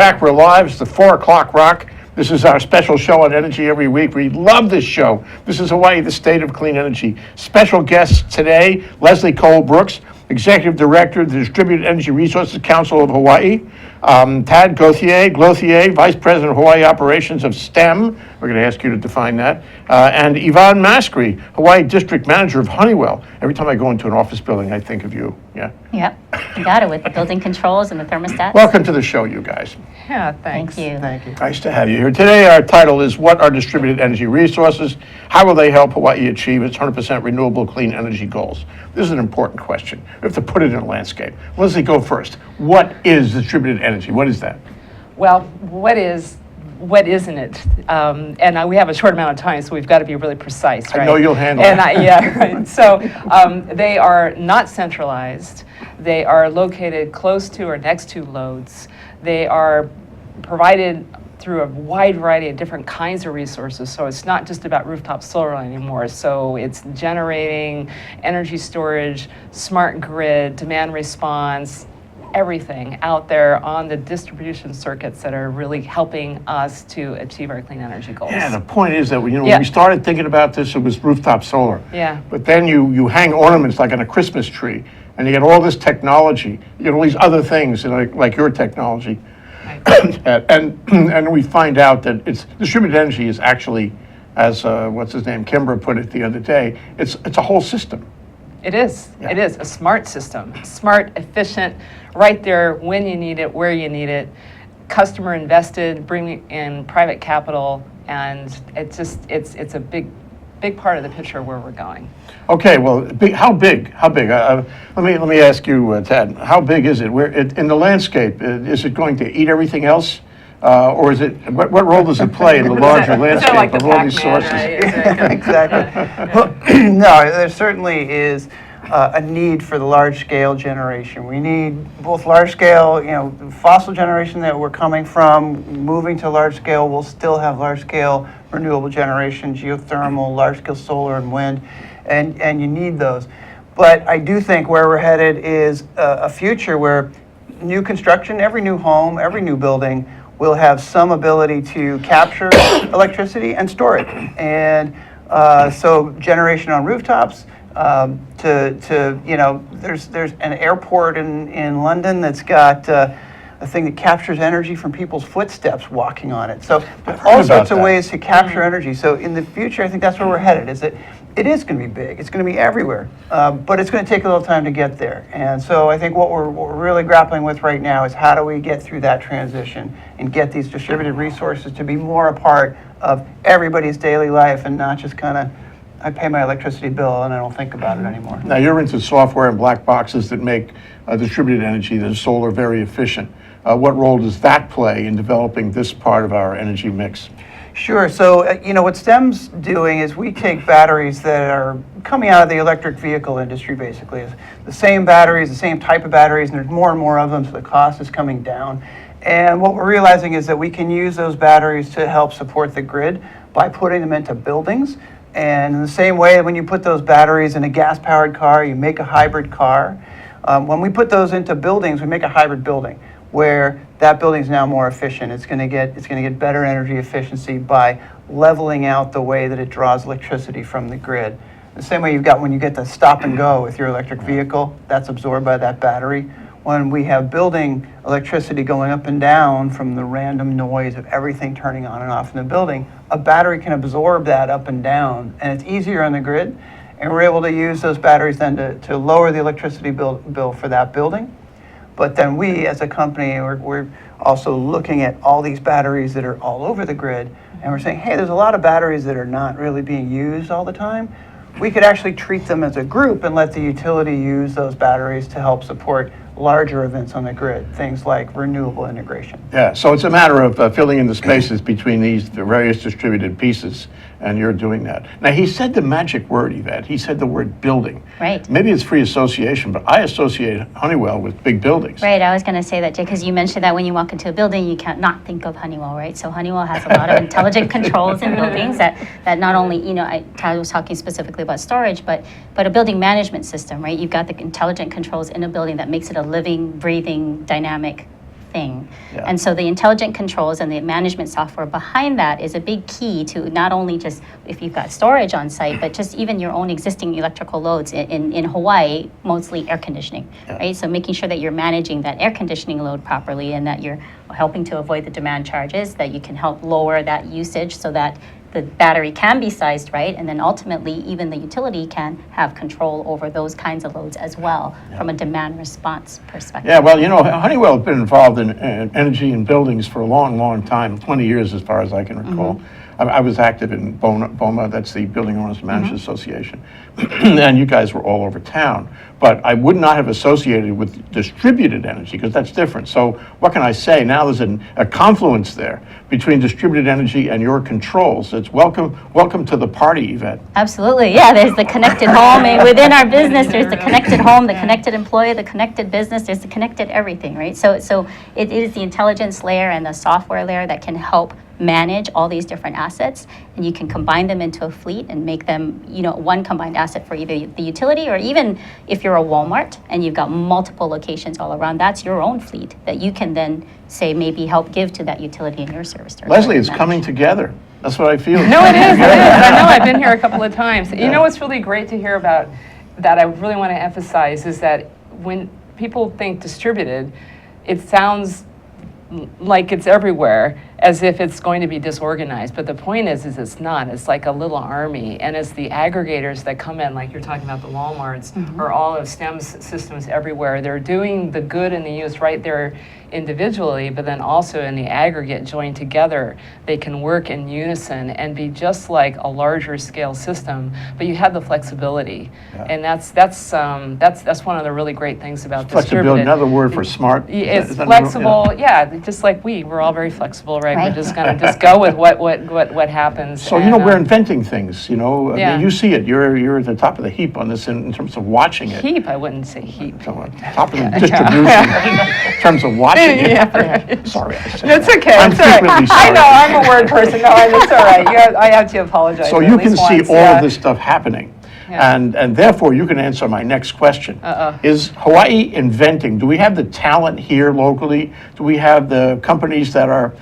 back. We're live. It's the 4 o'clock rock. This is our special show on energy every week. We love this show. This is Hawaii, the state of clean energy. Special guests today, Leslie Cole Brooks, Executive Director of the Distributed Energy Resources Council of Hawaii. Tad Glauthier, Vice President of Hawaii Operations of STEM. We're going to ask you to define that. And Yvette Maskrey, Hawaii District Manager of Honeywell. Every time I go into an office building, I think of you. Yeah. Yep, you got it with the building controls and the thermostats. Welcome to the show, you guys. Yeah, thanks. Thank you. Thank you. Nice to have you here. Today, our title is What are Distributed Energy Resources? How will they help Hawaii achieve its 100% renewable clean energy goals? This is an important question. We have to put it in a landscape. Leslie, go first. What is distributed energy? What is that? Well, what isn't it? And we have a short amount of time, so we've got to be really precise, right? I know you'll handle and it. Yeah, right. So they are not centralized. They are located close to or next to loads. They are provided through a wide variety of different kinds of resources. So it's not just about rooftop solar anymore. So it's generating, energy storage, smart grid, demand response, everything out there on the distribution circuits that are really helping us to achieve our clean energy goals. Yeah, the point is that when we started thinking about this, it was rooftop solar. Yeah. But then you hang ornaments like on a Christmas tree, and you get all this technology, you get all these other things, like your technology. Right. and we find out that it's distributed energy is actually, as what's his name, Kimbra put it the other day, it's a whole system. It is. Yeah. It is a smart system. Smart, efficient, right there when you need it, where you need it. Customer invested, bringing in private capital, and it's a big part of the picture where we're going. Okay, well, how big? Let me ask you, Tad. How big is it? In the landscape? Is it going to eat everything else, or is it? What role does it play in the larger landscape like of the all these Pac-Man, sources? right? Exactly. Well, no, there certainly is a need for the large-scale generation. We need both large-scale, fossil generation that we're coming from, moving to large-scale. We'll still have large-scale renewable generation, geothermal, large-scale solar and wind, and you need those. But I do think where we're headed is a future where new construction, every new home, every new building will have some ability to capture electricity and store it. And so generation on rooftops, there's an airport in London that's got a thing that captures energy from people's footsteps walking on it. So there's all sorts of ways to capture energy. So in the future, I think that's where we're headed, is that it is going to be big. It's going to be everywhere, but it's going to take a little time to get there. And so I think what we're really grappling with right now is how do we get through that transition and get these distributed resources to be more a part of everybody's daily life and not just kind of, I pay my electricity bill and I don't think about it anymore. Now you're into software and black boxes that make distributed energy, the solar, very efficient. What role does that play in developing this part of our energy mix? Sure. So, what STEM's doing is we take batteries that are coming out of the electric vehicle industry, basically. It's the same batteries, the same type of batteries, and there's more and more of them, so the cost is coming down. And what we're realizing is that we can use those batteries to help support the grid by putting them into buildings. And in the same way, when you put those batteries in a gas-powered car, you make a hybrid car. When we put those into buildings, we make a hybrid building, where that building is now more efficient. It's going to get better energy efficiency by leveling out the way that it draws electricity from the grid. The same way you've got when you get to stop and go with your electric vehicle, that's absorbed by that battery. When we have building electricity going up and down from the random noise of everything turning on and off in the building, a battery can absorb that up and down, and it's easier on the grid. And we're able to use those batteries then to lower the electricity bill for that building. But then we, as a company, we're also looking at all these batteries that are all over the grid, and we're saying, hey, there's a lot of batteries that are not really being used all the time. We could actually treat them as a group and let the utility use those batteries to help support larger events on the grid, things like renewable integration. Yeah, so it's a matter of filling in the spaces between these various distributed pieces, and you're doing that. Now, he said the magic word, Yvette. He said the word building. Right. Maybe it's free association, but I associate Honeywell with big buildings. Right, I was going to say that, Jay, because you mentioned that when you walk into a building, you can't not think of Honeywell, right? So Honeywell has a lot of intelligent controls in buildings that not only, Tad was talking specifically about storage, but a building management system, right? You've got the intelligent controls in a building that makes it a living, breathing, dynamic thing. Yeah. And so the intelligent controls and the management software behind that is a big key to not only just if you've got storage on site, but just even your own existing electrical loads. In Hawaii, mostly air conditioning, right? So making sure that you're managing that air conditioning load properly and that you're helping to avoid the demand charges, that you can help lower that usage so that the battery can be sized right, and then ultimately even the utility can have control over those kinds of loads as well from a demand response perspective. Yeah, well, Honeywell has been involved in energy and buildings for a long, long time, 20 years as far as I can recall. I was active in BOMA, that's the Building Owners and Managers Association, and you guys were all over town. But I would not have associated with distributed energy because that's different. So what can I say? Now there's a confluence there between distributed energy and your controls. It's welcome to the party, Yvette. Absolutely, yeah, there's the connected home, and within our business, there's the connected home, the connected employee, the connected business, there's the connected everything, right? So it is the intelligence layer and the software layer that can help manage all these different assets, and you can combine them into a fleet and make them, one combined asset for either the utility, or even if you're a Walmart and you've got multiple locations all around, that's your own fleet that you can then say maybe help give to that utility in your service territory. Leslie, it's coming together. That's what I feel. No, it is. I know. I've been here a couple of times. You know what's really great to hear about that I really want to emphasize is that when people think distributed, it sounds like it's everywhere, as if it's going to be disorganized. But the point is it's not. It's like a little army, and it's the aggregators that come in, like you're talking about the Walmarts, or all of STEM's systems everywhere. They're doing the good and the use right there individually, but then also in the aggregate joined together, they can work in unison and be just like a larger scale system, but you have the flexibility. And that's one of the really great things about Flexibility, distributed. another word for smart. It's flexible, just like we're all very flexible, right? We're just gonna just go with what happens. So and, we're inventing things. I Yeah. mean, you see it. You're at the top of the heap on this in terms of watching it. heap, I wouldn't say heap. So, top of the distribution in terms of watching it. Sorry, I said That's that. okay. I'm it's all right. frequently I sorry. know, I'm a word person. No, it's all right. I have to apologize. So at you can least see once, all yeah. of this stuff happening. Yeah. And therefore, you can answer my next question. Is Hawaii inventing? Do we have the talent here locally? Do we have the companies that are,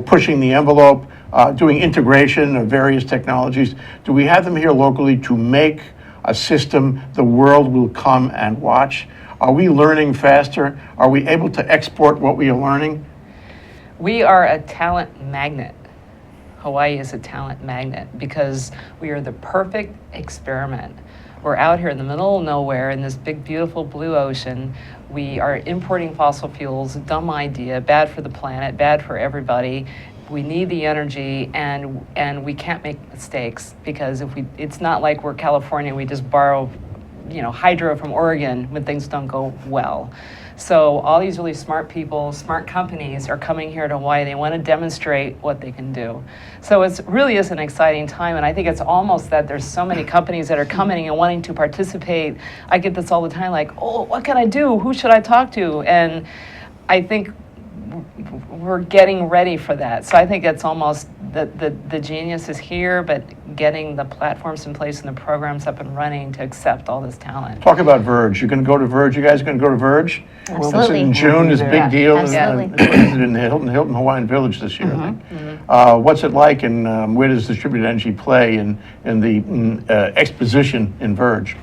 pushing the envelope, doing integration of various technologies? Do we have them here locally to make a system the world will come and watch? Are we learning faster? Are we able to export what we are learning? We are a talent magnet. Hawaii is a talent magnet because we are the perfect experiment. We're out here in the middle of nowhere in this big, beautiful blue ocean. We are importing fossil fuels, dumb idea, bad for the planet, bad for everybody. We need the energy, and we can't make mistakes because it's not like we're California, we just borrow hydro from Oregon when things don't go well. So all these really smart people, smart companies are coming here to Hawaii. They want to demonstrate what they can do. So it really is an exciting time, and I think it's almost that there's so many companies that are coming and wanting to participate. I get this all the time, like, oh, what can I do? Who should I talk to? And I think we're getting ready for that. So I think it's almost the genius is here, but getting the platforms in place and the programs up and running to accept all this talent. Talk about Verge. You're going to go to Verge. You guys going to go to Verge? Absolutely. In June, this big deal. Absolutely. In the Hilton Hawaiian Village this year, I think. What's it like, and where does distributed energy play in the exposition in Verge?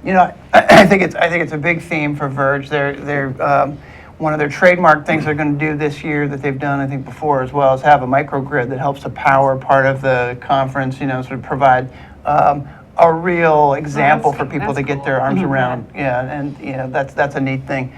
I think it's a big theme for Verge. They're one of their trademark things they're going to do this year that they've done, I think, before as well, is have a microgrid that helps to power part of the conference, sort of provide a real example for people to get their arms around. Yeah, and that's a neat thing.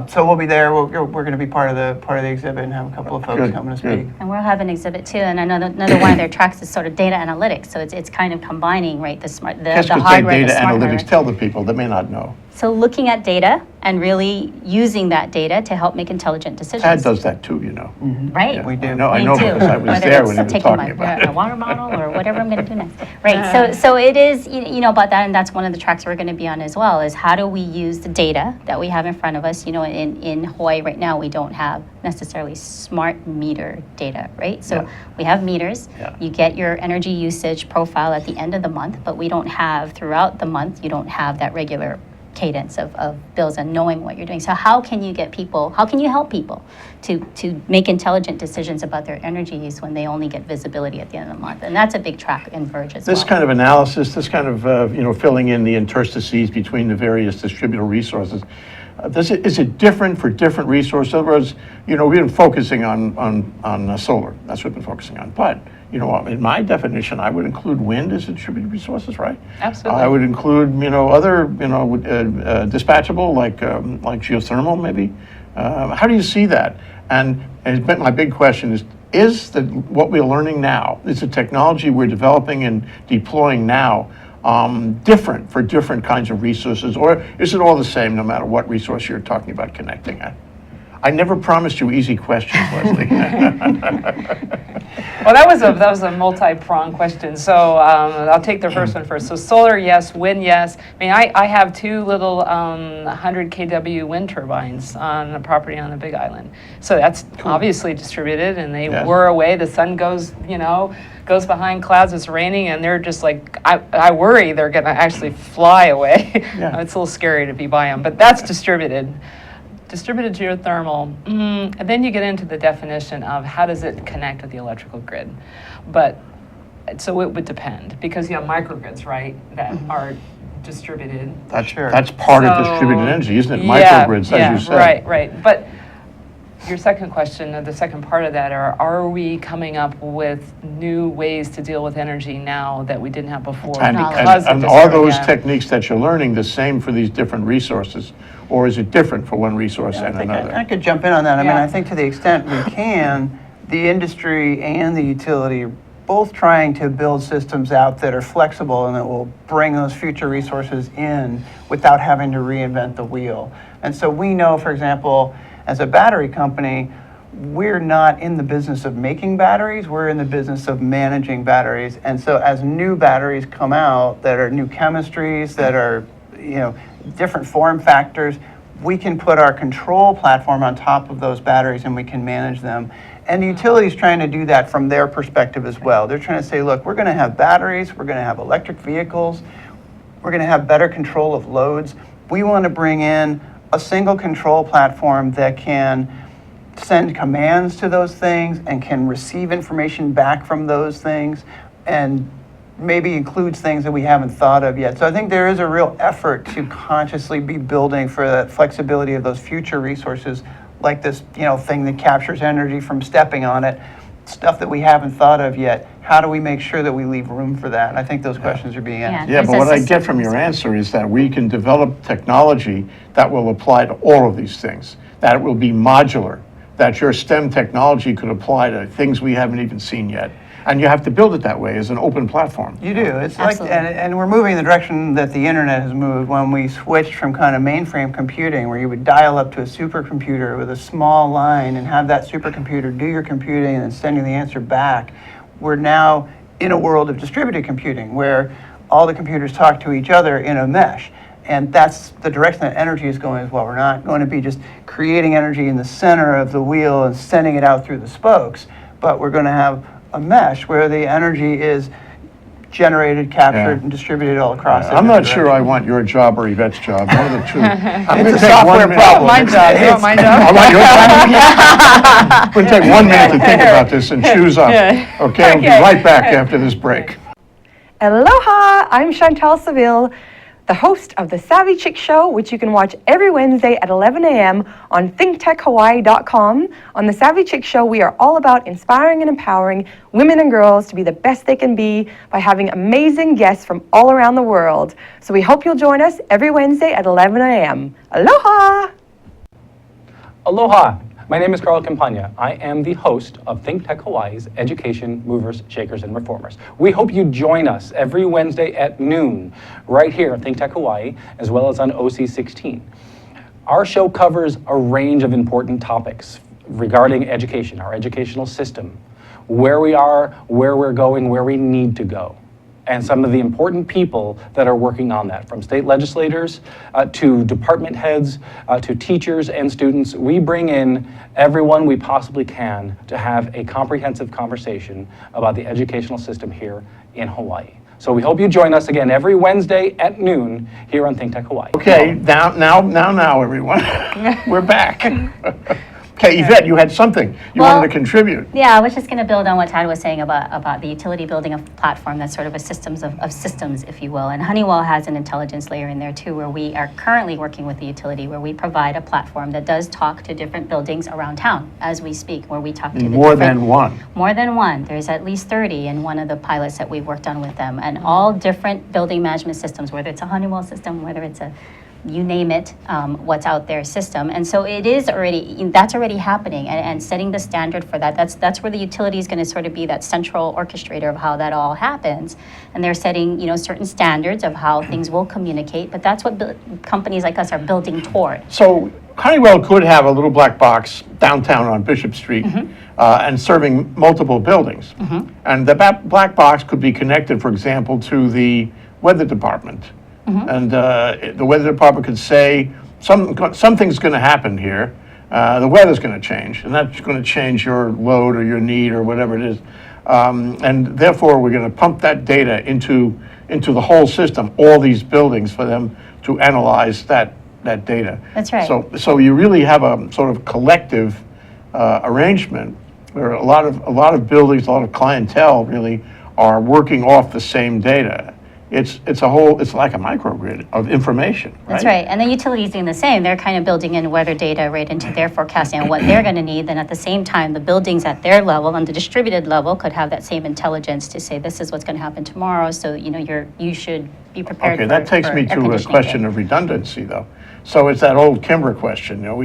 So we'll be there. We're going to be part of the exhibit and have a couple of folks coming to speak. And we'll have an exhibit too. And another one of their tracks is sort of data analytics. So it's kind of combining, right, the hardware, data the smart analytics. hardware. Tell the people that may not know. So looking at data and really using that data to help make intelligent decisions. Tad does that too, Right. Yeah, We do. I know Me too. because I was Whether there it's when he was taking talking about it. my water bottle or whatever I'm going to do next. Right. So it is, about that, and that's one of the tracks we're going to be on as well, is how do we use the data that we have in front of us. In Hawaii right now, we don't have necessarily smart meter data, right? So we have meters. Yeah. You get your energy usage profile at the end of the month, but we don't have, throughout the month, you don't have that regular cadence of bills and knowing what you're doing. So how can you help people to make intelligent decisions about their energy use when they only get visibility at the end of the month? And that's a big track in Verge as well. This kind of analysis, this kind of filling in the interstices between the various distributed resources, is it different for different resources? In other words, we've been focusing on solar. That's what we've been focusing on. But in my definition, I would include wind as distributed resources, right? Absolutely. I would include other dispatchable like geothermal maybe. How do you see that? And my big question is what we're learning now, is the technology we're developing and deploying now different for different kinds of resources, or is it all the same no matter what resource you're talking about connecting at? I never promised you easy questions, Leslie. Well, that was a multi-pronged question. So I'll take the first one first. So solar, yes. Wind, yes. I mean, I have two little 100 kW wind turbines on a property on the Big Island. So that's obviously distributed, and they whir away. The sun goes behind clouds. It's raining, and they're just like, I worry they're going to actually fly away. Yeah. It's a little scary to be by them, but that's distributed. Distributed geothermal, and then you get into the definition of how does it connect with the electrical grid. But, so it would depend, because you have microgrids, right, that are distributed. That's part of distributed energy, isn't it? Microgrids, as you said. Right. But your second question, the second part of that, are we coming up with new ways to deal with energy now that we didn't have before? And are those techniques that you're learning the same for these different resources, or is it different for one resource and another? I could jump in on that. I mean, I think to the extent we can, the industry and the utility are both trying to build systems out that are flexible and that will bring those future resources in without having to reinvent the wheel. And so we know, for example, as a battery company, we're not in the business of making batteries, we're in the business of managing batteries. And so as new batteries come out that are new chemistries, that are different form factors, we can put our control platform on top of those batteries and we can manage them. And the utility is trying to do that from their perspective as well. They're trying to say, look, we're going to have batteries, we're going to have electric vehicles, we're going to have better control of loads. We want to bring in a single control platform that can send commands to those things and can receive information back from those things and maybe includes things that we haven't thought of yet. So I think there is a real effort to consciously be building for that flexibility of those future resources, like this thing that captures energy from stepping on it, stuff that we haven't thought of yet. How do we make sure that we leave room for that? And I think those questions are being answered. Yeah, but what I get from your answer is that we can develop technology that will apply to all of these things, that it will be modular, that your STEM technology could apply to things we haven't even seen yet. And you have to build it that way as an open platform. You do. It's like, and we're moving in the direction that the internet has moved when we switched from kind of mainframe computing, where you would dial up to a supercomputer with a small line and have that supercomputer do your computing and then send you the answer back. We're now in a world of distributed computing where all the computers talk to each other in a mesh. And that's the direction that energy is going as well. We're not going to be just creating energy in the center of the wheel and sending it out through the spokes, but we're going to have a mesh where the energy is generated, captured, and distributed all across. I'm not sure I want your job or Yvette's job. One of the two. I'm It's a software problem. My job. You want my job? I want your job. We're going to take 1 minute to think about this and choose up. Okay, we'll be right back after this break. Aloha! I'm Chantal Seville, the host of the Savvy Chick Show, which you can watch every Wednesday at 11 a.m. on thinktechhawaii.com. On the Savvy Chick Show, we are all about inspiring and empowering women and girls to be the best they can be by having amazing guests from all around the world. So we hope you'll join us every Wednesday at 11 a.m. Aloha! Aloha! My name is Carl Campagna. I am the host of Think Tech Hawaii's Education Movers, Shakers, and Reformers. We hope you join us every Wednesday at noon right here on Think Tech Hawaii, as well as on OC16. Our show covers a range of important topics regarding education, our educational system, where we are, where we're going, where we need to go, and some of the important people that are working on that, from state legislators to department heads to teachers and students. We bring in everyone we possibly can to have a comprehensive conversation about the educational system here in Hawaii. So we hope you join us again every Wednesday at noon here on Think Tech Hawaii. Okay, now, everyone. We're back. Okay, Yvette, you had something you Well, wanted to contribute. Yeah, I was just going to build on what Tad was saying about the utility building a platform that's sort of a systems of systems, if you will. And Honeywell has an intelligence layer in there too, where we are currently working with the utility, where we provide a platform that does talk to different buildings around town as we speak, where we talk to the More different- than one. More than one. There's at least 30 in one of the pilots that we've worked on with them, and all different building management systems, whether it's a Honeywell system, whether it's a you name it, what's out there system. And so it is already, that's already happening, and setting the standard for that. That's where the utility is going to sort of be that central orchestrator of how that all happens. And they're setting, certain standards of how things will communicate, but that's what companies like us are building toward. So Honeywell could have a little black box downtown on Bishop Street and serving multiple buildings. And the black box could be connected, for example, to the weather department. And the weather department could say, something's going to happen here. The weather's going to change, and that's going to change your load or your need or whatever it is. And therefore, we're going to pump that data into the whole system, all these buildings, for them to analyze that data. That's right. So you really have a sort of collective arrangement where a lot of buildings, a lot of clientele really are working off the same data. It's like a microgrid of information, right? That's right. And the utility is doing the same. They're kind of building in weather data right into their forecasting and what they're going to need. Then at the same time, the buildings at their level, on the distributed level, could have that same intelligence to say, this is what's going to happen tomorrow. So, you should be prepared Okay, for that takes for me air to a conditioning question day. of redundancy, though. So it's that old Kimber question.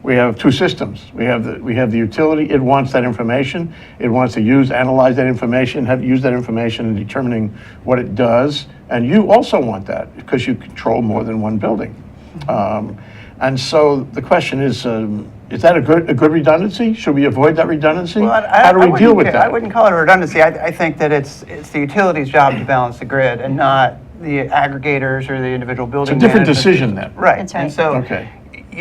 We have two systems. We have the utility. It wants that information. It wants to analyze that information, use that information in determining what it does. And you also want that because you control more than one building. And so the question is that a good redundancy? Should we avoid that redundancy? Well, How do we deal with I that? wouldn't call it a redundancy. I think that it's the utility's job to balance the grid and not the aggregators or the individual It's building a different management decision systems. then. Right. That's right. And so, Okay.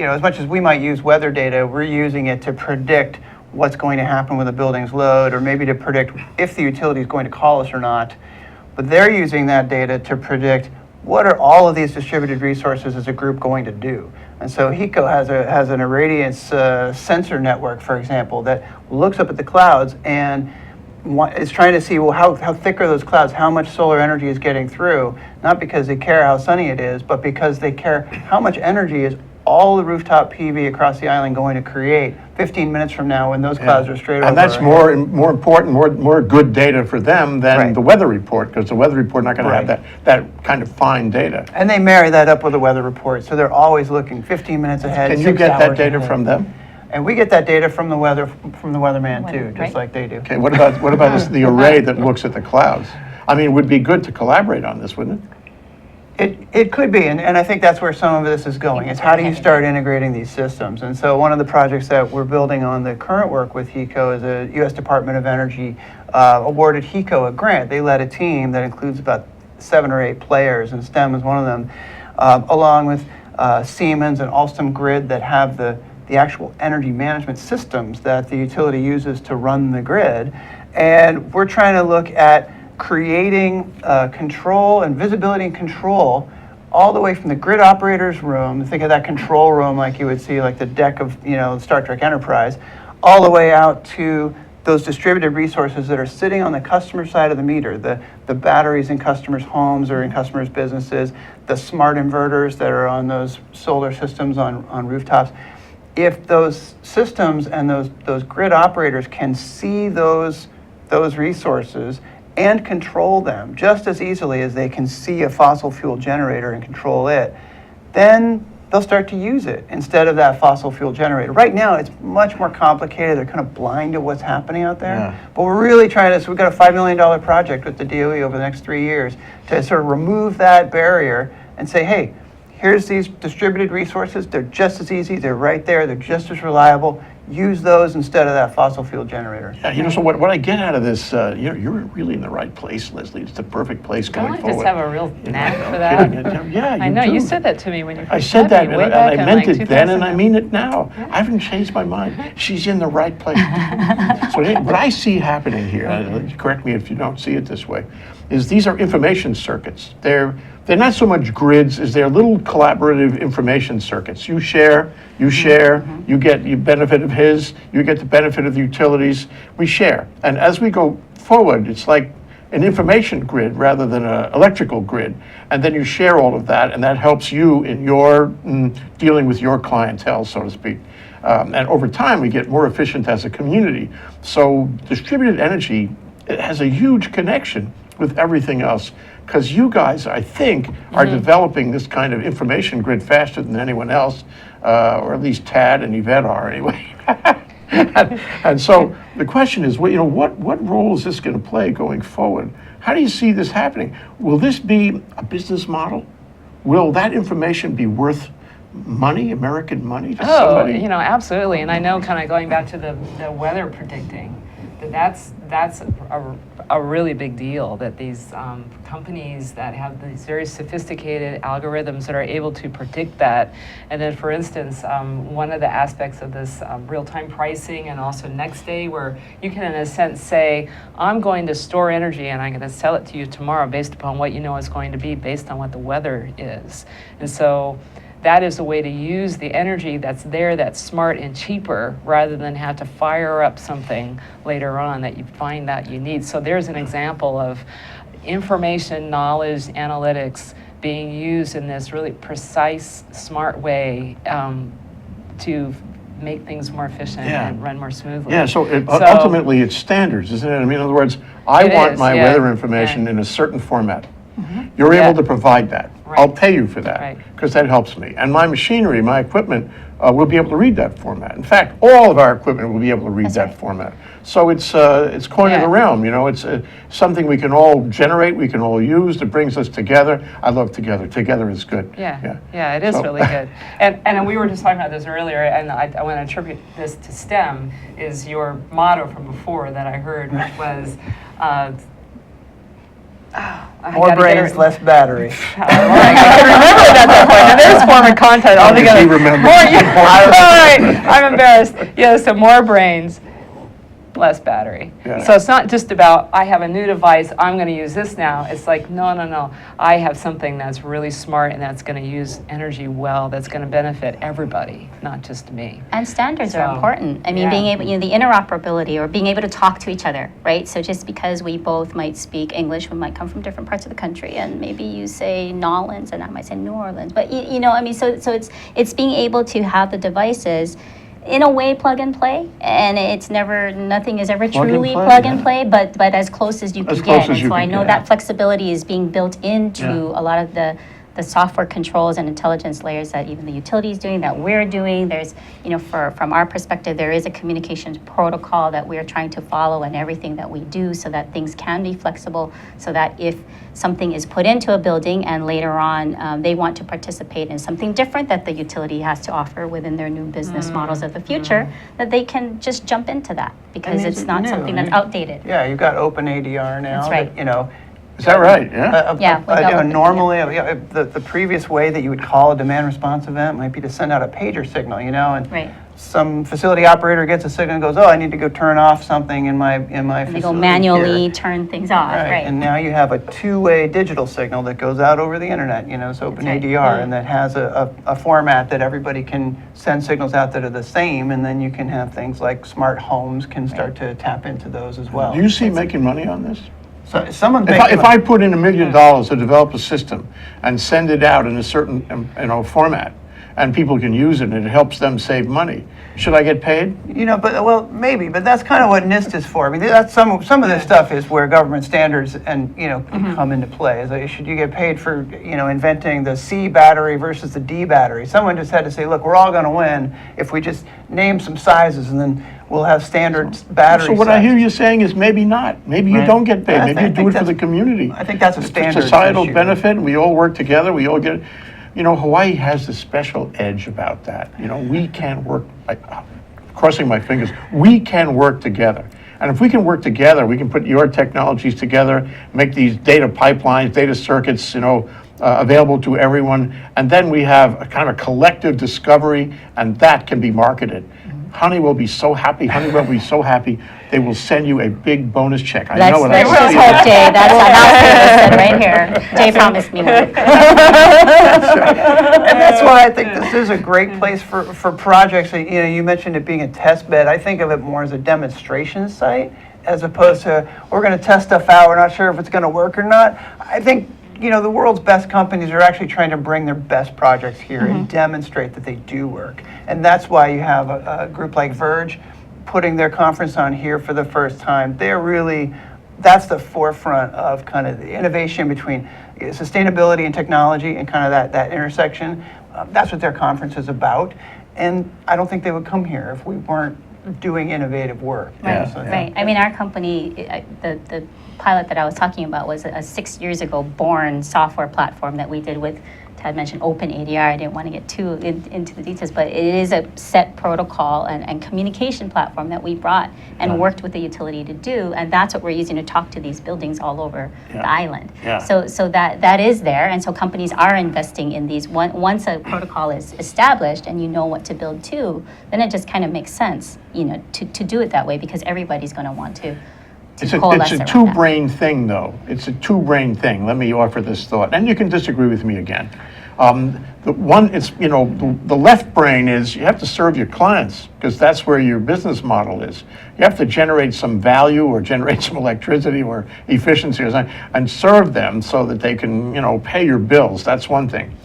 as much as we might use weather data, we're using it to predict what's going to happen with a building's load, or maybe to predict if the utility is going to call us or not. But they're using that data to predict what are all of these distributed resources as a group going to do. And so HECO has an irradiance sensor network, for example, that looks up at the clouds and is trying to see, well, how thick are those clouds? How much solar energy is getting through? Not because they care how sunny it is, but because they care how much energy is all the rooftop PV across the island going to create 15 minutes from now when those clouds are straight over. And that's our head. more important, more good data for them than Right. the weather report, because the weather report not going to have Right. that kind of fine data. And they marry that up with a weather report, so they're always looking 15 minutes ahead. Can you 6 get that hours data ahead. from them? And we get that data from the weatherman too, just Right. like they do. Okay, what about the array that looks at the clouds? I mean, it would be good to collaborate on this, wouldn't it? It could be, and I think that's where some of this is going, is how do you start integrating these systems? And so one of the projects that we're building on the current work with HECO is a U.S. Department of Energy awarded HECO a grant. They led a team that includes about 7 or 8 players, and STEM is one of them, along with Siemens and Alstom Grid that have the actual energy management systems that the utility uses to run the grid. And we're trying to look at creating control and visibility and control all the way from the grid operator's room. Think of that control room like you would see like the deck of Star Trek Enterprise, all the way out to those distributed resources that are sitting on the customer side of the meter, the batteries in customers' homes or in customers' businesses, the smart inverters that are on those solar systems on rooftops. If those systems and those grid operators can see those resources and control them just as easily as they can see a fossil fuel generator and control it, then they'll start to use it instead of that fossil fuel generator. Right now, it's much more complicated. They're kind of blind to what's happening out there. Yeah. But we're really trying to, so we've got a $5 million project with the DOE over the next 3 years to sort of remove that barrier and say, hey, here's these distributed resources. They're just as easy. They're right there. They're just as reliable. use those instead of that fossil fuel generator. Yeah, you know, so what I get out of this, you're really in the right place, Leslie. It's the perfect place Don't going I forward. just have a real knack No for that? kidding. Yeah, you I know, do. you said that to me when you first I said met that, me, and way I back in meant like it then, and I 2000. mean it now. I haven't changed my mind. She's in the right place. So what I see happening here, correct me if you don't see it this way, is these are information circuits. They're not so much grids as they're little collaborative information circuits. You share, you get the benefit of his, you get the benefit of the utilities, we share. And as we go forward, it's like an information grid rather than an electrical grid. And then you share all of that, and that helps you in your dealing with your clientele, so to speak. And over time, we get more efficient as a community. So distributed energy, it has a huge connection with everything else, because you guys, I think, are developing this kind of information grid faster than anyone else, or at least Tad and Yvette are anyway. and so the question is, what role is this going to play going forward? How do you see this happening? Will this be a business model? Will that information be worth money, American money to somebody? Absolutely. And I know, kind of going back to the weather predicting, that's a really big deal, that these companies that have these very sophisticated algorithms that are able to predict that. And then, for instance, one of the aspects of this real-time pricing, and also next day, where you can, in a sense, say, I'm going to store energy and I'm going to sell it to you tomorrow based upon what you know it's going to be, based on what the weather is. And so that is a way to use the energy that's there, that's smart and cheaper, rather than have to fire up something later on that you find that you need. So there's an example of information, knowledge, analytics being used in this really precise, smart way to make things more efficient and run more smoothly. Yeah, so ultimately it's standards, isn't it? I mean, in other words, I want my weather information in a certain format. You're able to provide that. Right. I'll pay you for that because that helps me. And my machinery, my equipment, will be able to read that format. In fact, all of our equipment will be able to read that format. So it's coin of the realm. It's something we can all generate, we can all use. That brings us together. I love together. Together is good. Yeah, it is really good. And we were just talking about this earlier, and I want to attribute this to STEM. Is your motto from before that I heard, which was. More brains, less battery. I can remember it at that point. And there's form and content altogether. He remembers. I'm embarrassed. Yeah, so more brains, less battery. Yeah. So it's not just about, I have a new device, I'm going to use this now. It's like, no. I have something that's really smart and that's going to use energy well, that's going to benefit everybody, not just me. And standards are important. I mean, being able, the interoperability, or being able to talk to each other, right? So just because we both might speak English, we might come from different parts of the country, and maybe you say Nolans and I might say New Orleans. But so it's being able to have the devices in a way plug and play, and nothing is ever truly plug and play, but as close as you can get. And so I know that flexibility is being built into a lot of the software controls and intelligence layers that even the utility is doing, that we're doing. There's, from our perspective, there is a communications protocol that we're trying to follow in everything that we do, so that things can be flexible, so that if something is put into a building and later on they want to participate in something different that the utility has to offer within their new business models of the future, that they can just jump into that, because it's not something that's outdated. Yeah, you've got open ADR now. That's right. Is that right? Yeah. Normally, the previous way that you would call a demand response event might be to send out a pager signal, and some facility operator gets a signal and goes, I need to go turn off something in my facility. They go manually turn things off, right? And now you have a two-way digital signal that goes out over the internet, it's open ADR, and that has a format that everybody can send signals out that are the same, and then you can have things like smart homes can start to tap into those as well. Do you see making money on this? So if I put in $1 million to develop a system and send it out in a certain format, and people can use it and it helps them save money, should I get paid? Maybe, but that's kind of what NIST is for. I mean, that's some of this stuff is where government standards and come into play. Should you get paid for inventing the C battery versus the D battery? Someone just had to say, look, we're all going to win if we just name some sizes, and then we'll have standard battery. So what I hear you saying is maybe not. Maybe you don't get paid. Maybe you do it for the community. I think that's a standard societal issue. benefit, and we all work together. We all get it. Hawaii has this special edge about that. We can't work. Of crossing my fingers. We can work together. And if we can work together, we can put your technologies together, make these data pipelines, data circuits, available to everyone, and then we have a kind of collective discovery, and that can be marketed. Honeywell will be so happy. Honeywell will be so happy. They will send you a big bonus check. I know what Let's I'm just saying. hope, Jay. That's an right here. Jay promised me one. And that's why I think this is a great place for projects. You mentioned it being a test bed. I think of it more as a demonstration site as opposed to we're going to test stuff out. We're not sure if it's going to work or not. I think the world's best companies are actually trying to bring their best projects here and demonstrate that they do work. And that's why you have a group like Verge putting their conference on here for the first time. That's the forefront of kind of the innovation between sustainability and technology and kind of that intersection. That's what their conference is about. And I don't think they would come here if we weren't doing innovative work. Right, So, right. I mean, our company, the pilot that I was talking about was a 6 years ago born software platform that we did with, Tad mentioned open ADR. I didn't want to get too into the details, but it is a set protocol and communication platform that we brought and worked with the utility to do, and that's what we're using to talk to these buildings all over the island. Yeah. So that is there, and so companies are investing in these. Once a protocol is established and you know what to build to, then it just kind of makes sense, to do it that way because everyevery's going to want to. It's coalesce a around that. two-brain thing, though. It's a two-brain thing. Let me offer this thought, and you can disagree with me again. The left brain is you have to serve your clients because that's where your business model is. You have to generate some value or generate some electricity or efficiency or something and serve them so that they can, pay your bills. That's one thing.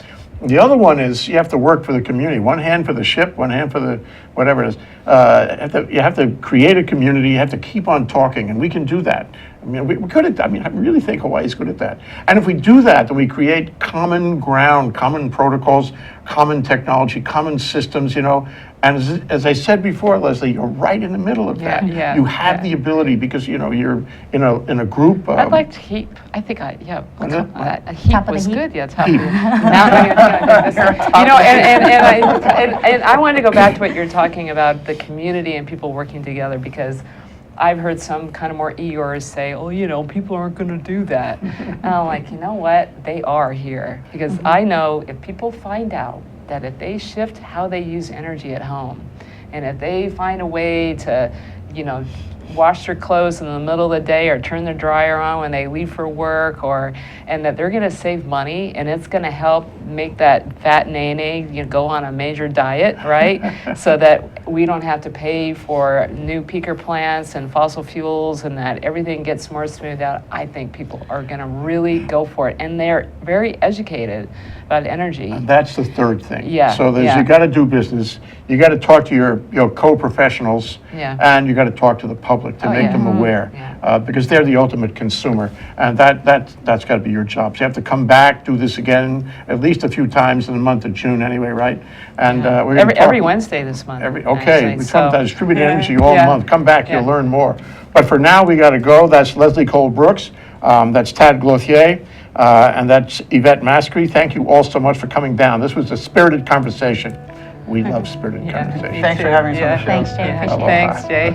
The other one is you have to work for the community. One hand for the ship, one hand for the whatever it is. You have to create a community. You have to keep on talking, and we can do that. I mean, we're good at that. I mean, I really think Hawaii's good at that. And if we do that, then we create common ground, common protocols, common technology, common systems, And as I said before, Leslie, you're right in the middle of that. Yeah, you have the ability because, you're in a group. I'd like to heap. I think a heap Top of the was heap? good. Yeah, top of the and I wanted to go back to what you're talking about, the community and people working together, because I've heard some kind of more Eeyores say, people aren't going to do that. And I'm like, you know what? They are here. Because I know if people find out that if they shift how they use energy at home, and if they find a way to, wash their clothes in the middle of the day or turn their dryer on when they leave for work, and that they're going to save money and it's going to help make that fat nene go on a major diet, right? So that we don't have to pay for new peaker plants and fossil fuels and that everything gets more smoothed out. I think people are going to really go for it, and they're very educated about energy. And that's the third thing. Yeah, So yeah. you got to do business. You got to talk to your co-professionals, Yeah. and you got to talk to the public to make them aware, because they're the ultimate consumer, and that's got to be your job. So you have to come back, do this again at least a few times in the month of June, anyway, right? And we're gonna Every talk- Wednesday this month. Okay, actually, we talk about distributed energy all Yeah. month. Come back, you'll Yeah. learn more. But for now, we got to go. That's Leslie Cole Brooks. That's Tad Glauthier. And that's Yvette Maskrey. Thank you all so much for coming down. This was a spirited conversation. We love spirited conversation. Thanks for having us on the show. Thanks, Jay. Appreciate it. Thanks, Jay.